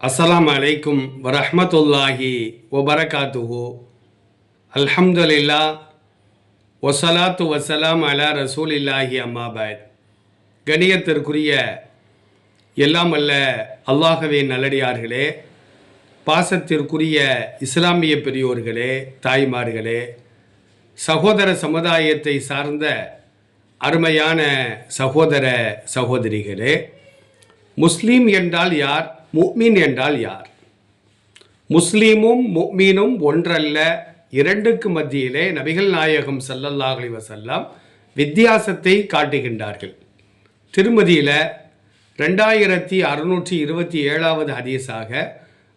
அஸ்ஸலாமு அலைக்கும் வரஹ்மத்துல்லாஹி வபரகாத்துஹு. அல்ஹம்துலில்லா வசலாத்து வசலாம் அலா ரசூலில்லாஹி அம்மாபாத். கணியத்திற்குரிய எல்லாம் அல்ல அல்லாஹ்வே நல்லடியார்களே, பாசத்திற்குரிய இஸ்லாமிய பெரியோர்களே, தாய்மார்களே, சகோதர சமுதாயத்தை சார்ந்த அருமையான சகோதர சகோதரிகளே, முஸ்லீம் என்றால் யார், முஃமின் என்றால் யார்? முஸ்லீமும் முஃமினும் ஒன்றல்ல, இரண்டுக்கு மத்தியிலே நபிகள் நாயகம் ஸல்லல்லாஹு அலைஹி வஸல்லம் வித்தியாசத்தை காட்டுகின்றார்கள். திருமதியில் 2627வது ஹதீஸாக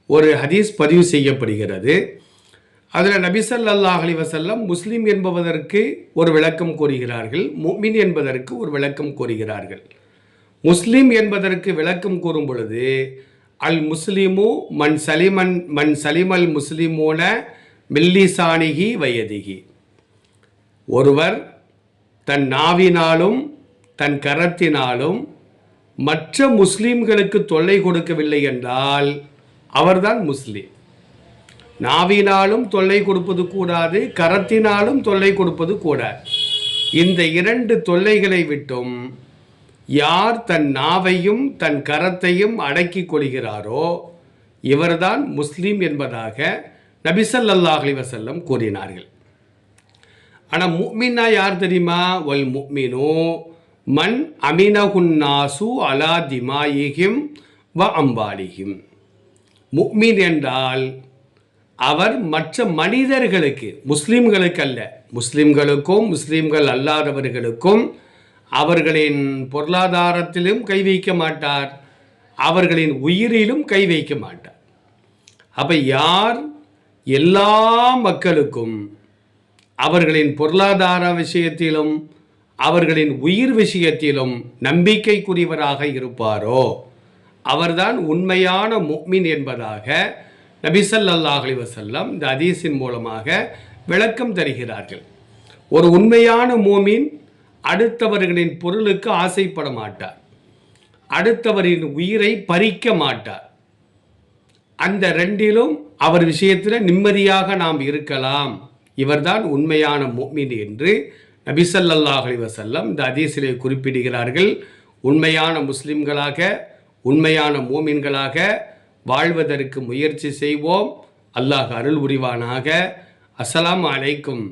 ஒரு ஹதீஸ் பதிவு செய்யப்படுகிறது. அதில் நபி ஸல்லல்லாஹு அலைஹி வஸல்லம் முஸ்லீம் என்பதற்கு ஒரு விளக்கம் கூறுகிறார்கள், முஃமின் என்பதற்கு ஒரு விளக்கம் கூறுகிறார்கள். முஸ்லீம் என்பதற்கு விளக்கம் கூறும் பொழுது, அல் முஸ்லிமு மன் சலிமல் முஸ்லிமூன மில்லிசானிகி வயதிகி, ஒருவர் தன் நாவினாலும் தன் கரத்தினாலும் மற்ற முஸ்லீம்களுக்கு தொல்லை கொடுக்கவில்லை என்றால் அவர்தான் முஸ்லீம். நாவினாலும் தொல்லை கொடுப்பது கூடாது, கரத்தினாலும் தொல்லை கொடுப்பது கூடாது. இந்த இரண்டு தொல்லைகளை விட்டும் யார் தன் நாவையும் தன் கரத்தையும் அடக்கிக் கொள்கிறாரோ இவர்தான் முஸ்லீம் என்பதாக நபி ஸல்லல்லாஹு அலைஹி வஸல்லம் கூறினார்கள். ஆனால் முஃமின்னா யார் தெரியுமா? வல் முஃமினு மன் அமினஹுன்னாசு அலா திமாயிஹிம் வ அம்வாலிஹிம். முஃமின் என்றால் அவர் மற்ற மனிதர்களுக்கு, முஸ்லீம்களுக்கு அல்ல, முஸ்லீம்களுக்கும் முஸ்லீம்கள் அல்லாதவர்களுக்கும் அவர்களின் பொருளாதாரத்திலும் கை வைக்க மாட்டார், அவர்களின் உயிரிலும் கை வைக்க மாட்டார். அப்போ யார் எல்லா மக்களுக்கும் அவர்களின் பொருளாதார விஷயத்திலும் அவர்களின் உயிர் விஷயத்திலும் நம்பிக்கைக்குரியவராக இருப்பாரோ அவர்தான் உண்மையான முஃமின் என்பதாக நபி ஸல்லல்லாஹு அலைஹி வஸல்லம் இந்த ஹதீஸின் மூலமாக விளக்கம் தருகிறார்கள். ஒரு உண்மையான மூமின் அடுத்தவர்களின் பொருளுக்கு ஆசைப்பட மாட்டார், அடுத்தவரின் உயிரை பறிக்க மாட்டார். அந்த ரெண்டிலும் அவர் விஷயத்தில் நிம்மதியாக நாம் இருக்கலாம். இவர்தான் உண்மையான முஃமின் என்று நபி ஸல்லல்லாஹு அலைஹி வஸல்லம் இந்த ஹதீஸிலே குறிப்பிடுகிறார்கள். உண்மையான முஸ்லிம்களாக, உண்மையான மூமின்களாக வாழ்வதற்கு முயற்சி செய்வோம். அல்லாஹ் அருள் புரிவானாக. அஸ்ஸலாமு அலைக்கும்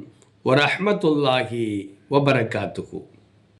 வரஹ்மத்துல்லாஹி வபரகாத்துஹு.